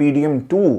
PDM2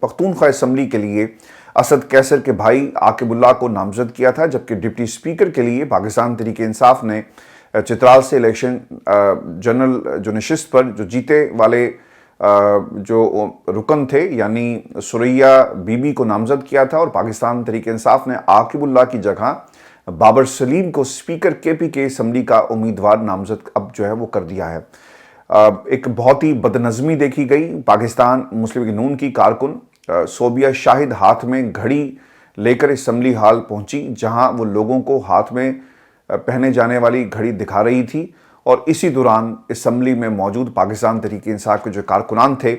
Pakhtunkhwa assembly کے لیے اسد کیسر کے بھائی عاقب اللہ کو نامزد کیا تھا، جبکہ ڈپٹی اسپیکر کے لیے پاکستان تحریک انصاف نے چترال سے الیکشن جنرل جو نشست پر جو جیتے والے جو رکن تھے یعنی سریہ بی بی کو نامزد کیا تھا، اور پاکستان تحریک انصاف نے عاقب اللہ کی جگہ بابر سلیم کو اسپیکر کے پی کے اسمبلی کا امیدوار نامزد اب جو ہے وہ کر دیا ہے۔ ایک بہت ہی بدنظمی دیکھی گئی۔ پاکستان مسلم لیگ نون کی کارکن صوبیہ شاہد ہاتھ میں گھڑی لے کر اسمبلی ہال پہنچی، جہاں وہ لوگوں کو ہاتھ میں پہنے جانے والی گھڑی دکھا رہی تھی، اور اسی دوران اسمبلی میں موجود پاکستان تحریک انصاف کے جو کارکنان تھے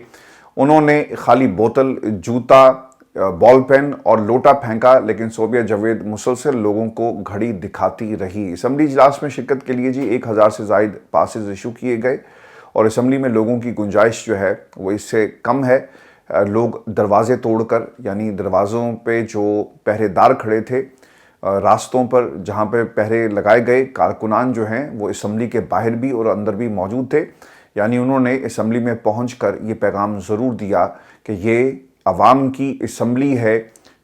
انہوں نے خالی بوتل، جوتا، بال پین اور لوٹا پھینکا، لیکن صوبیہ جاوید مسلسل لوگوں کو گھڑی دکھاتی رہی۔ اسمبلی اجلاس میں شرکت کے لیے 1000 سے زائد پاسز ایشو کیے گئے، اور اسمبلی میں لوگوں کی گنجائش جو ہے وہ اس سے کم ہے۔ لوگ دروازے توڑ کر، یعنی دروازوں پہ جو پہرے دار کھڑے تھے، راستوں پر جہاں پہ پہرے لگائے گئے، کارکنان جو ہیں وہ اسمبلی کے باہر بھی اور اندر بھی موجود تھے، یعنی انہوں نے اسمبلی میں پہنچ کر یہ پیغام ضرور دیا کہ یہ عوام کی اسمبلی ہے،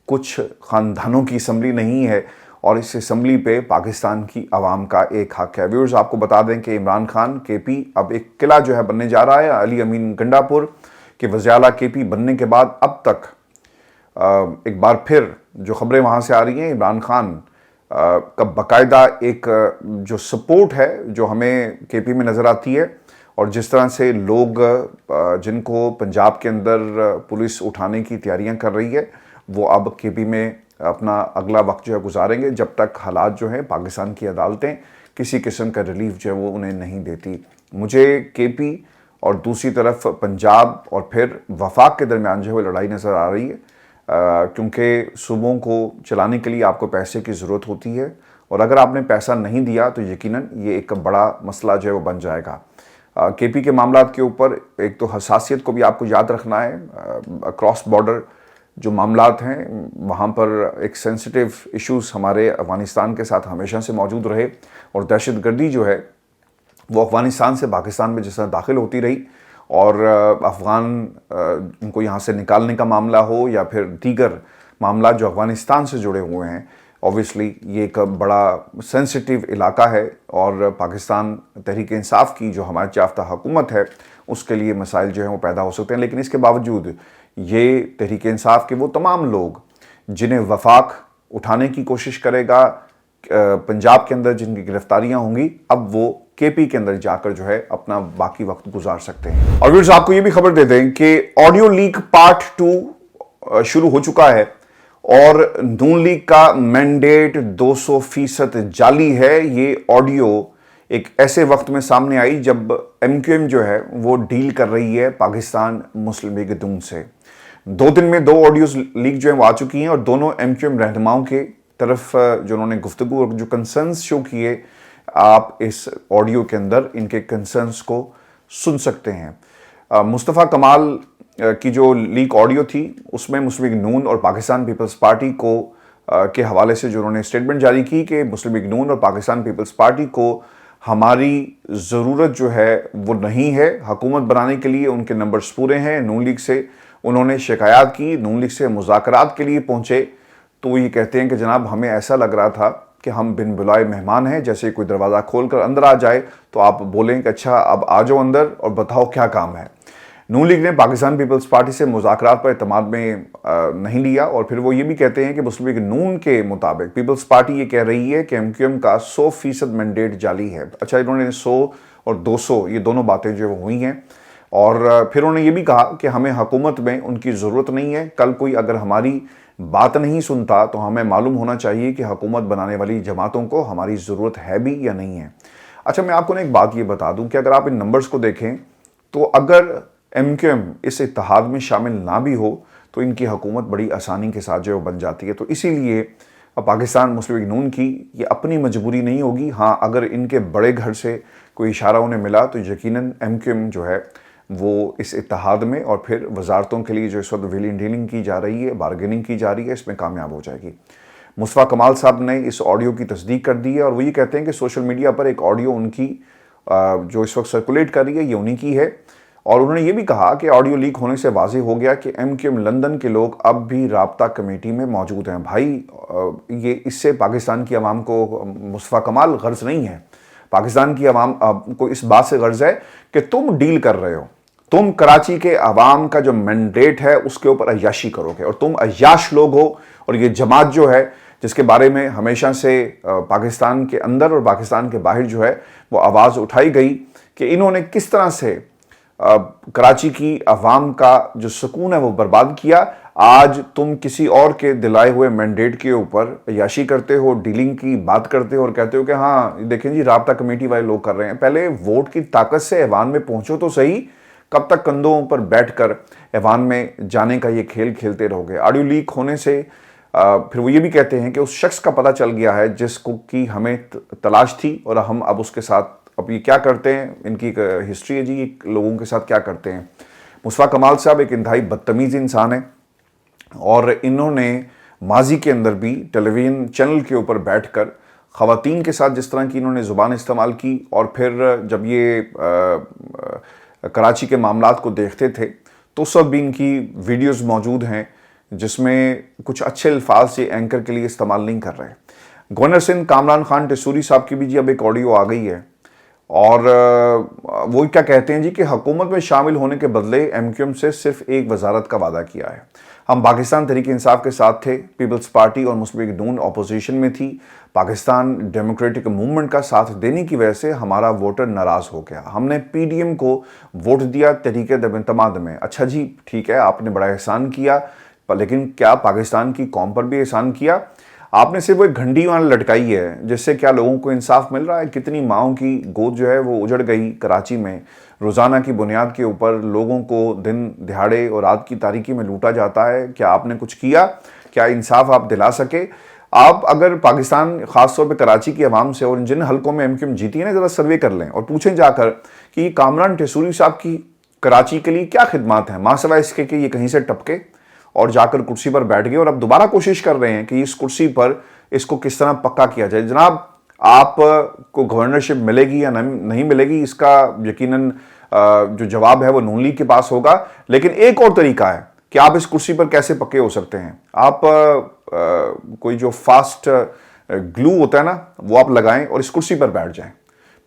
کچھ خاندانوں کی اسمبلی نہیں ہے، اور اس اسمبلی پہ پاکستان کی عوام کا ایک حق ہے۔ ویورز، آپ کو بتا دیں کہ عمران خان کے پی اب ایک قلعہ جو ہے بننے جا رہا ہے۔ علی امین گنڈا پور کے وزیر اعلیٰ کے پی بننے کے بعد اب تک ایک بار پھر جو خبریں وہاں سے آ رہی ہیں، عمران خان کا باقاعدہ ایک جو سپورٹ ہے جو ہمیں کے پی میں نظر آتی ہے، اور جس طرح سے لوگ جن کو پنجاب کے اندر پولیس اٹھانے کی تیاریاں کر رہی ہے، وہ اب کے پی میں اپنا اگلا وقت جو ہے گزاریں گے، جب تک حالات جو ہیں پاکستان کی عدالتیں کسی قسم کا ریلیف جو ہے وہ انہیں نہیں دیتی۔ مجھے کے پی اور دوسری طرف پنجاب اور پھر وفاق کے درمیان جو ہے لڑائی نظر آ رہی ہے، کیونکہ صوبوں کو چلانے کے لیے آپ کو پیسے کی ضرورت ہوتی ہے، اور اگر آپ نے پیسہ نہیں دیا تو یقیناً یہ ایک بڑا مسئلہ جو ہے وہ بن جائے گا۔ کے پی کے معاملات کے اوپر ایک تو حساسیت کو بھی آپ کو یاد رکھنا ہے۔ کراس بارڈر جو معاملات ہیں وہاں پر ایک سینسٹیو ایشوز ہمارے افغانستان کے ساتھ ہمیشہ سے موجود رہے، اور دہشت گردی جو ہے وہ افغانستان سے پاکستان میں جس طرح داخل ہوتی رہی، اور افغان ان کو یہاں سے نکالنے کا معاملہ ہو یا پھر دیگر معاملات جو افغانستان سے جڑے ہوئے ہیں، اوبویسلی یہ ایک بڑا سینسٹیو علاقہ ہے، اور پاکستان تحریک انصاف کی جو ہمایت یافتہ حکومت ہے اس کے لیے مسائل جو ہیں وہ پیدا ہو سکتے ہیں۔ لیکن اس کے باوجود یہ تحریک انصاف کے وہ تمام لوگ جنہیں وفاق اٹھانے کی کوشش کرے گا، پنجاب کے اندر جن کی گرفتاریاں ہوں گی، اب وہ کے پی کے اندر جا کر جو ہے اپنا باقی وقت گزار سکتے ہیں۔ اور ویورز، آپ کو یہ بھی خبر دے دیں کہ آڈیو لیک پارٹ 2 شروع ہو چکا ہے، اور نون لیگ کا مینڈیٹ 200% جعلی ہے۔ یہ آڈیو ایک ایسے وقت میں سامنے آئی جب ایم کیو ایم جو ہے وہ ڈیل کر رہی ہے پاکستان مسلم لیگ نون سے۔ 2 دن میں 2 آڈیوز لیک جو ہیں وہ آ چکی ہیں، اور دونوں ایم کیو ایم رہنماؤں کے طرف جو انہوں نے گفتگو اور جو کنسرنز شو کیے، آپ اس آڈیو کے اندر ان کے کنسرنز کو سن سکتے ہیں۔ مصطفیٰ کمال کی جو لیک آڈیو تھی اس میں مسلم لیگ نون اور پاکستان پیپلز پارٹی کو کے حوالے سے جو انہوں نے اسٹیٹمنٹ جاری کی کہ مسلم لیگ نون اور پاکستان پیپلز پارٹی کو ہماری ضرورت جو ہے وہ نہیں ہے، حکومت بنانے کے لیے ان کے نمبرز پورے ہیں۔ نون لیگ سے انہوں نے شکایات کی، نون لیگ سے مذاکرات کے لیے پہنچے، تو وہ یہ کہتے ہیں کہ جناب ہمیں ایسا لگ رہا تھا کہ ہم بن بلائے مہمان ہیں، جیسے کوئی دروازہ کھول کر اندر آ جائے تو آپ بولیں کہ اچھا اب آ جاؤ اندر اور بتاؤ کیا کام ہے۔ نون لیگ نے پاکستان پیپلز پارٹی سے مذاکرات پر اعتماد میں نہیں لیا، اور پھر وہ یہ بھی کہتے ہیں کہ مسلم لیگ نون کے مطابق پیپلز پارٹی یہ کہہ رہی ہے کہ ایم کیو ایم کا 100% مینڈیٹ جعلی ہے۔ اچھا، انہوں نے 100 اور 200 یہ دونوں باتیں جو ہوئی ہیں، اور پھر انہوں نے یہ بھی کہا کہ ہمیں حکومت میں ان کی ضرورت نہیں ہے، کل کوئی اگر ہماری بات نہیں سنتا تو ہمیں معلوم ہونا چاہیے کہ حکومت بنانے والی جماعتوں کو ہماری ضرورت ہے بھی یا نہیں ہے۔ اچھا، میں آپ کو ایک بات یہ بتا دوں کہ اگر آپ ان نمبرز کو دیکھیں تو اگر ایم کیو ایم اس اتحاد میں شامل نہ بھی ہو تو ان کی حکومت بڑی آسانی کے ساتھ جو بن جاتی ہے۔ تو اسی لیے پاکستان مسلم لیگ نون کی یہ اپنی مجبوری نہیں ہوگی، ہاں اگر ان کے بڑے گھر سے کوئی اشارہ انہیں ملا تو یقیناً ایم کیو ایم جو ہے وہ اس اتحاد میں اور پھر وزارتوں کے لیے جو اس وقت ویلنگ ڈیلنگ کی جا رہی ہے، بارگیننگ کی جا رہی ہے، اس میں کامیاب ہو جائے گی۔ مصطفیٰ کمال صاحب نے اس آڈیو کی تصدیق کر دی ہے، اور وہ یہ کہتے ہیں کہ سوشل میڈیا پر ایک آڈیو ان کی جو اس وقت سرکولیٹ کر رہی ہے یہ انہی کی ہے، اور انہوں نے یہ بھی کہا کہ آڈیو لیک ہونے سے واضح ہو گیا کہ ایم کیو ایم لندن کے لوگ اب بھی رابطہ کمیٹی میں موجود ہیں۔ بھائی یہ اس سے پاکستان کی عوام کو مصطفیٰ کمال غرض نہیں ہے، پاکستان کی عوام کو اس بات سے غرض ہے کہ تم ڈیل کر رہے ہو، تم کراچی کے عوام کا جو مینڈیٹ ہے اس کے اوپر عیاشی کرو گے، اور تم عیاش لوگ ہو۔ اور یہ جماعت جو ہے جس کے بارے میں ہمیشہ سے پاکستان کے اندر اور پاکستان کے باہر جو ہے وہ آواز اٹھائی گئی کہ انہوں نے کس طرح سے کراچی کی عوام کا جو سکون ہے وہ برباد کیا، آج تم کسی اور کے دلائے ہوئے مینڈیٹ کے اوپر عیاشی کرتے ہو، ڈیلنگ کی بات کرتے ہو اور کہتے ہو کہ ہاں دیکھیں جی رابطہ کمیٹی والے لوگ کر رہے ہیں۔ پہلے ووٹ کی طاقت سے ایوان میں پہنچو تو صحیح، کب تک کندھوں پر بیٹھ کر ایوان میں جانے کا یہ کھیل کھیلتے رہو گے؟ آڈیو لیک ہونے سے پھر وہ یہ بھی کہتے ہیں کہ اس شخص کا پتہ چل گیا ہے جس کو کی ہمیں تلاش تھی، اور ہم اب اس کے ساتھ اب یہ کیا کرتے ہیں، ان کی ایک ہسٹری ہے جی لوگوں کے ساتھ کیا کرتے ہیں۔ مصطفیٰ کمال صاحب ایک انتہائی بدتمیز انسان ہے، اور انہوں نے ماضی کے اندر بھی ٹیلی ویژن چینل کے اوپر بیٹھ کر خواتین کے ساتھ جس طرح کی انہوں نے زبان استعمال کی، اور پھر جب یہ کراچی کے معاملات کو دیکھتے تھے تو اس وقت بھی ان کی ویڈیوز موجود ہیں جس میں کچھ اچھے الفاظ یہ اینکر کے لیے استعمال نہیں کر رہے۔ گورنر سندھ کامران خان ٹیسوری صاحب کی بھی جی اب ایک آڈیو آ گئی ہے، اور وہ کیا کہتے ہیں جی کہ حکومت میں شامل ہونے کے بدلے ایم کیو ایم سے صرف ایک وزارت کا وعدہ کیا ہے۔ ہم پاکستان تحریک انصاف کے ساتھ تھے، پیپلز پارٹی اور مسلم لیگ نون اپوزیشن میں تھی، پاکستان ڈیموکریٹک موومنٹ کا ساتھ دینے کی وجہ سے ہمارا ووٹر ناراض ہو گیا، ہم نے پی ڈی ایم کو ووٹ دیا تحریک اعتماد میں۔ اچھا جی ٹھیک ہے، آپ نے بڑا احسان کیا، لیکن کیا پاکستان کی قوم پر بھی احسان کیا؟ آپ نے صرف وہ ایک گھنٹی وہاں لٹکائی ہے جس سے کیا لوگوں کو انصاف مل رہا ہے؟ کتنی ماؤں کی گود جو ہے وہ اجڑ گئی کراچی میں، روزانہ کی بنیاد کے اوپر لوگوں کو دن دہاڑے اور رات کی تاریکی میں لوٹا جاتا ہے۔ کیا آپ نے کچھ کیا؟ کیا انصاف آپ دلا سکے؟ آپ اگر پاکستان خاص طور پہ کراچی کی عوام سے اور جن حلقوں میں ایم کیو ایم جیتی ہے نا ذرا سروے کر لیں اور پوچھیں جا کر کہ یہ کامران ٹیسوری صاحب کی کراچی کے لیے کیا خدمات ہیں، ماں سوائے اس کے کہ یہ کہیں سے ٹپکے اور جا کر کرسی پر بیٹھ گئے اور اب دوبارہ کوشش کر رہے ہیں کہ اس کرسی پر اس کو کس طرح پکا کیا جائے۔ جناب آپ کو گورنرشپ ملے گی یا نہیں ملے گی اس کا یقیناً جو جواب ہے وہ نون لیگ کے پاس ہوگا، لیکن ایک اور طریقہ ہے کہ آپ اس کرسی پر کیسے پکے ہو سکتے ہیں۔ آپ کوئی جو فاسٹ گلو ہوتا ہے نا وہ آپ لگائیں اور اس کرسی پر بیٹھ جائیں،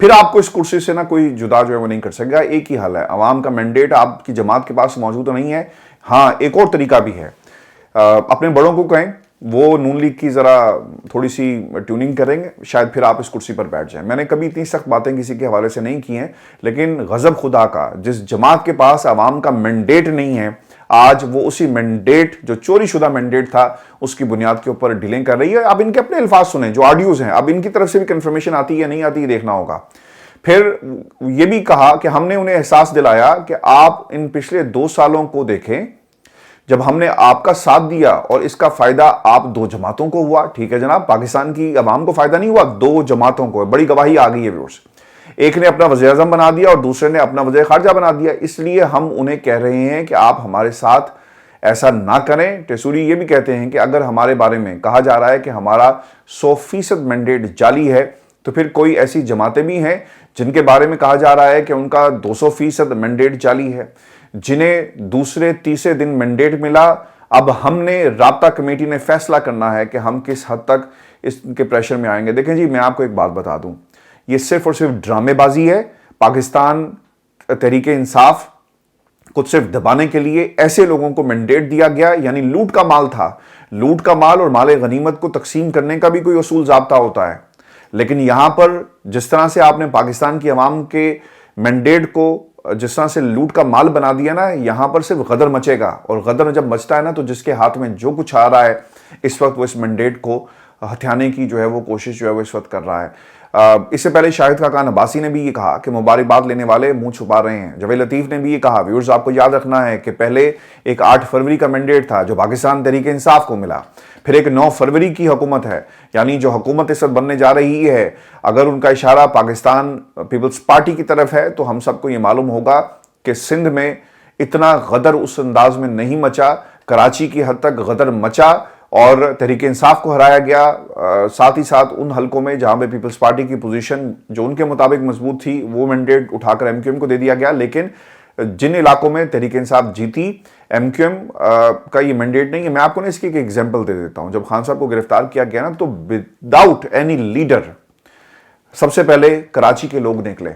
پھر آپ کو اس کرسی سے نا کوئی جدا جو ہے وہ نہیں کر سکے گا۔ ایک ہی حل ہے، عوام کا مینڈیٹ آپ کی جماعت کے پاس موجود نہیں ہے۔ ہاں ایک اور طریقہ بھی ہے، اپنے بڑوں کو کہیں وہ نون لیگ کی ذرا تھوڑی سی ٹیوننگ کریں گے، شاید پھر آپ اس کرسی پر بیٹھ جائیں۔ میں نے کبھی اتنی سخت باتیں کسی کے حوالے سے نہیں کی ہیں، لیکن غضب خدا کا، جس جماعت کے پاس عوام کا مینڈیٹ نہیں ہے آج وہ اسی مینڈیٹ جو چوری شدہ مینڈیٹ تھا اس کی بنیاد کے اوپر ڈیلنگ کر رہی ہے۔ اب ان کے اپنے الفاظ سنیں جو آڈیوز ہیں، اب ان کی طرف سے بھی کنفرمیشن آتی ہے یا نہیں آتی یہ دیکھنا ہوگا۔ پھر یہ بھی کہا کہ ہم نے انہیں احساس دلایا کہ آپ ان پچھلے 2 سالوں کو دیکھیں، جب ہم نے آپ کا ساتھ دیا اور اس کا فائدہ آپ 2 جماعتوں کو ہوا، ٹھیک ہے جناب، پاکستان کی عوام کو فائدہ نہیں ہوا، 2 جماعتوں کو، بڑی گواہی آ گئی ہے ویورز۔ ایک نے اپنا وزیر اعظم بنا دیا اور دوسرے نے اپنا وزیر خارجہ بنا دیا، اس لیے ہم انہیں کہہ رہے ہیں کہ آپ ہمارے ساتھ ایسا نہ کریں۔ ٹیسوری یہ بھی کہتے ہیں کہ اگر ہمارے بارے میں کہا جا رہا ہے کہ ہمارا 100% مینڈیٹ جعلی ہے، تو پھر کوئی ایسی جماعتیں بھی ہیں جن کے بارے میں کہا جا رہا ہے کہ ان کا 200% مینڈیٹ جعلی ہے، جنہیں دوسرے تیسرے دن مینڈیٹ ملا۔ اب ہم نے رابطہ کمیٹی نے فیصلہ کرنا ہے کہ ہم کس حد تک اس کے پریشر میں آئیں گے۔ دیکھیں جی میں آپ کو ایک بات بتا دوں، یہ صرف اور صرف ڈرامے بازی ہے۔ پاکستان تحریک انصاف کو صرف دبانے کے لیے ایسے لوگوں کو مینڈیٹ دیا گیا، یعنی لوٹ کا مال تھا، لوٹ کا مال اور مال غنیمت کو تقسیم کرنے کا بھی کوئی اصول ضابطہ ہوتا ہے، لیکن یہاں پر جس طرح سے آپ نے پاکستان کی عوام کے مینڈیٹ کو جس طرح سے لوٹ کا مال بنا دیا نا، یہاں پر صرف غدر مچے گا، اور غدر جب مچتا ہے نا تو جس کے ہاتھ میں جو کچھ آ رہا ہے اس وقت وہ اس مینڈیٹ کو ہتھیانے کی جو ہے وہ کوشش جو ہے وہ اس وقت کر رہا ہے۔ اس سے پہلے شاہد خاقان عباسی نے بھی یہ کہا کہ مبارکباد لینے والے منہ چھپا رہے ہیں۔ جاوید لطیف نے بھی یہ کہا، ویورز آپ کو یاد رکھنا ہے کہ پہلے ایک 8 فروری کا مینڈیٹ تھا جو پاکستان تحریک انصاف کو ملا، پھر ایک 9 فروری کی حکومت ہے، یعنی جو حکومت اس وقت بننے جا رہی ہے اگر ان کا اشارہ پاکستان پیپلز پارٹی کی طرف ہے تو ہم سب کو یہ معلوم ہوگا کہ سندھ میں اتنا غدر اس انداز میں نہیں مچا، کراچی کی حد تک غدر مچا اور تحریک انصاف کو ہرایا گیا۔ ساتھ ہی ساتھ ان حلقوں میں جہاں پہ پیپلز پارٹی کی پوزیشن جو ان کے مطابق مضبوط تھی وہ مینڈیٹ اٹھا کر ایم کیو ایم کو دے دیا گیا، لیکن جن علاقوں میں تحریک انصاف جیتی ایم کیو ایم کا یہ مینڈیٹ نہیں ہے. میں آپ کو نا اس کی ایک ایگزامپل دے دیتا ہوں. جب خان صاحب کو گرفتار کیا گیا نا تو وداؤٹ اینی لیڈر سب سے پہلے کراچی کے لوگ نکلے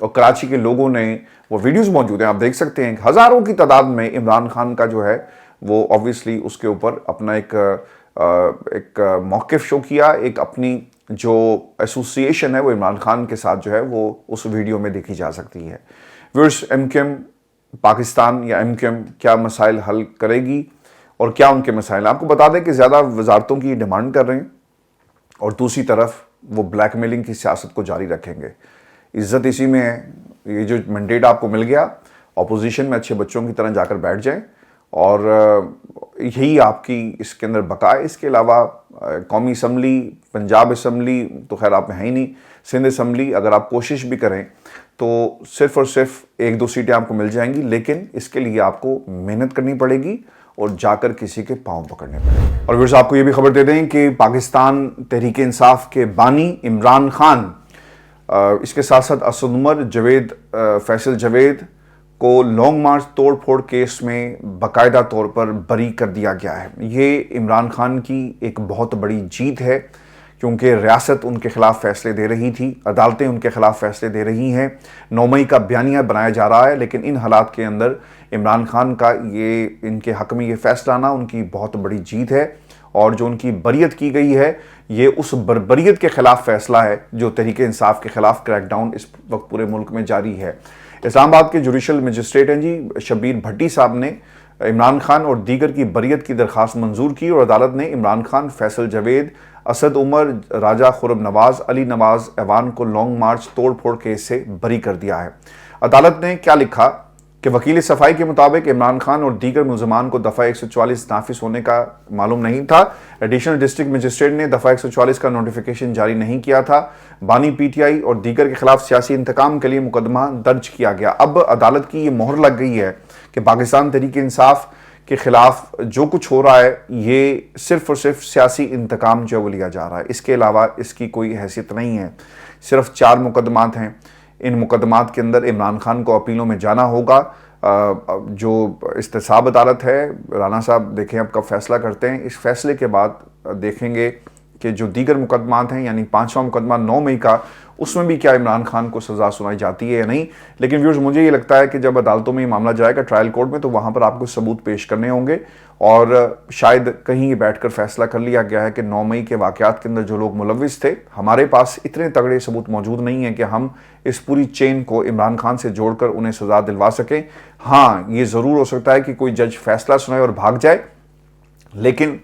اور کراچی کے لوگوں نے وہ ویڈیوز موجود ہیں آپ دیکھ سکتے ہیں ہزاروں کی تعداد میں عمران خان کا جو ہے وہ آبویسلی اس کے اوپر اپنا ایک موقف شو کیا. ایک اپنی جو ایسوسیشن ہے وہ عمران خان کے ساتھ جو ہے وہ اس ویڈیو میں دیکھی جا سکتی ہے. Viewers M Q M Pakistan یا ایم کیو ایم کیا مسائل حل کرے گی اور کیا ان کے مسائل. آپ کو بتا دیں کہ زیادہ وزارتوں کی ڈیمانڈ کر رہے ہیں اور دوسری طرف وہ بلیک میلنگ کی سیاست کو جاری رکھیں گے. عزت اسی میں ہے. یہ جو مینڈیٹ آپ کو مل گیا اپوزیشن میں اچھے بچوں کی طرح جا کر بیٹھ جائیں اور یہی آپ کی اس کے اندر بقا ہے. اس کے علاوہ قومی اسمبلی پنجاب اسمبلی تو خیر آپ میں ہے ہی نہیں. سندھ اسمبلی اگر آپ کوشش بھی کریں تو صرف اور صرف 1-2 سیٹیں آپ کو مل جائیں گی لیکن اس کے لیے آپ کو محنت کرنی پڑے گی اور جا کر کسی کے پاؤں پکڑنے پڑے گے. اور ویورز آپ کو یہ بھی خبر دے دیں کہ پاکستان تحریک انصاف کے بانی عمران خان اس کے ساتھ ساتھ اسد عمر جاوید فیصل جاوید کو لانگ مارچ توڑ پھوڑ کیس میں باقاعدہ طور پر بری کر دیا گیا ہے. یہ عمران خان کی ایک بہت بڑی جیت ہے کیونکہ ریاست ان کے خلاف فیصلے دے رہی تھی, عدالتیں ان کے خلاف فیصلے دے رہی ہیں. 9 مئی کا بیانیہ بنایا جا رہا ہے لیکن ان حالات کے اندر عمران خان کا یہ ان کے حق میں یہ فیصلہ آنا ان کی بہت بڑی جیت ہے. اور جو ان کی بریت کی گئی ہے یہ اس بربریت کے خلاف فیصلہ ہے جو تحریک انصاف کے خلاف کریک ڈاؤن اس وقت پورے ملک میں جاری ہے. اسلام آباد کے جوڈیشل مجسٹریٹ ہیں جی شبیر بھٹی صاحب نے عمران خان اور دیگر کی بریت کی درخواست منظور کی اور عدالت نے عمران خان, فیصل جاوید, اسد عمر, راجہ خرم نواز, علی نواز ایوان کو لانگ مارچ توڑ پھوڑ کیس سے بری کر دیا ہے. عدالت نے کیا لکھا کہ وکیل صفائی کے مطابق عمران خان اور دیگر ملزمان کو دفعہ 144 نافذ ہونے کا معلوم نہیں تھا. ایڈیشنل ڈسٹرکٹ مجسٹریٹ نے دفعہ 144 کا نوٹیفیکیشن جاری نہیں کیا تھا. بانی پی ٹی آئی اور دیگر کے خلاف سیاسی انتقام کے لیے مقدمہ درج کیا گیا. اب عدالت کی یہ مہر لگ گئی ہے کہ پاکستان تحریک انصاف کے خلاف جو کچھ ہو رہا ہے یہ صرف اور صرف سیاسی انتقام جو وہ لیا جا رہا ہے. اس کے علاوہ اس کی کوئی حیثیت نہیں ہے. صرف 4 مقدمات ہیں. ان مقدمات کے اندر عمران خان کو اپیلوں میں جانا ہوگا. جو احتساب عدالت ہے رانا صاحب دیکھیں اب کب فیصلہ کرتے ہیں. اس فیصلے کے بعد دیکھیں گے کہ جو دیگر مقدمات ہیں یعنی 5واں مقدمہ 9 مئی کا اس میں بھی کیا عمران خان کو سزا سنائی جاتی ہے یا نہیں. لیکن ویورز مجھے یہ لگتا ہے کہ جب عدالتوں میں یہ معاملہ جائے گا ٹرائل کورٹ میں تو وہاں پر آپ کو ثبوت پیش کرنے ہوں گے اور شاید کہیں بیٹھ کر فیصلہ کر لیا گیا ہے کہ 9 مئی کے واقعات کے اندر جو لوگ ملوث تھے ہمارے پاس اتنے تگڑے ثبوت موجود نہیں ہیں کہ ہم اس پوری چین کو عمران خان سے جوڑ کر انہیں سزا دلوا سکیں. ہاں یہ ضرور ہو سکتا ہے کہ کوئی جج فیصلہ سنائے اور بھاگ جائے لیکن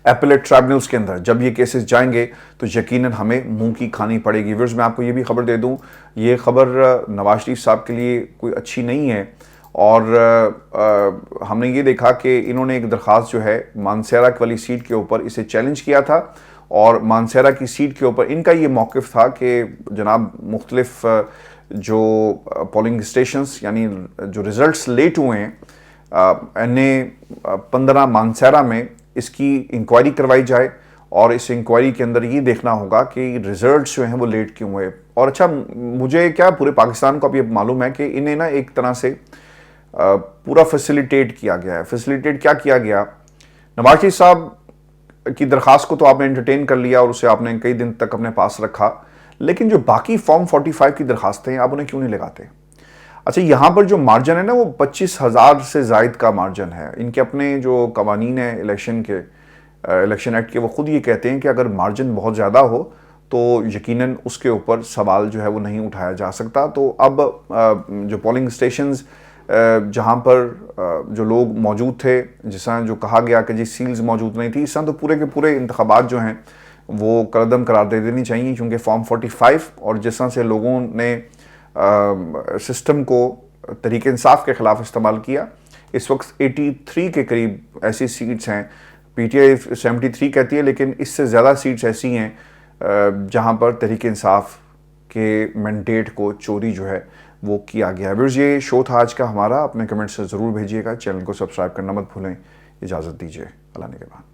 ایپلیٹ ٹرائبونلز کے اندر جب یہ کیسز جائیں گے تو یقیناً ہمیں منہ کی کھانی پڑے گی. ویورز میں آپ کو یہ بھی خبر دے دوں یہ خبر نواز شریف صاحب کے لیے کوئی اچھی نہیں ہے اور ہم نے یہ دیکھا کہ انہوں نے ایک درخواست جو ہے مانسیرا والی سیٹ کے اوپر اسے چیلنج کیا تھا اور مانسیرا کی سیٹ کے اوپر ان کا یہ موقف تھا کہ جناب مختلف جو پولنگ اسٹیشنز یعنی جو ریزلٹس لیٹ ہوئے ہیں NA-15 مانسیرا میں اس کی انکوائری کروائی جائے اور اس انکوائری کے اندر یہ دیکھنا ہوگا کہ ریزلٹس جو ہیں وہ لیٹ کیوں ہوئے. اور اچھا مجھے کیا پورے پاکستان کو اب یہ معلوم ہے کہ انہیں نا ایک طرح سے پورا فیسیلیٹیٹ کیا گیا ہے. فیسیلیٹیٹ کیا کیا گیا؟ نواز شریف صاحب کی درخواست کو تو آپ نے انٹرٹین کر لیا اور اسے آپ نے کئی دن تک اپنے پاس رکھا لیکن جو باقی فارم 45 کی درخواستیں ہیں آپ انہیں کیوں نہیں لگاتے؟ اچھا یہاں پر جو مارجن ہے نا وہ 25,000 سے زائد کا مارجن ہے. ان کے اپنے جو قوانین ہیں الیکشن ایکٹ کے وہ خود یہ کہتے ہیں کہ اگر مارجن بہت زیادہ ہو تو یقیناً اس کے اوپر سوال جو ہے وہ نہیں اٹھایا جا سکتا. تو اب جو پولنگ اسٹیشنز جہاں پر جو لوگ موجود تھے جس طرح جو کہا گیا کہ جی سیلز موجود نہیں تھی اس طرح تو پورے کے پورے انتخابات جو ہیں وہ کردم قرار دے دینی چاہیے کیونکہ فارم 45 اور جس طرح سے لوگوں نے سسٹم کو تحریک انصاف کے خلاف استعمال کیا. اس وقت 83 کے قریب ایسی سیٹس ہیں. پی ٹی آئی 73 کہتی ہے لیکن اس سے زیادہ سیٹس ایسی ہیں جہاں پر تحریک انصاف کے مینڈیٹ کو چوری جو ہے وہ کیا گیا ہے. ویورز یہ شو تھا آج کا ہمارا. اپنے کمنٹ سے ضرور بھیجیے گا. چینل کو سبسکرائب کرنا مت بھولیں. اجازت دیجیے. اللہ نگہبان.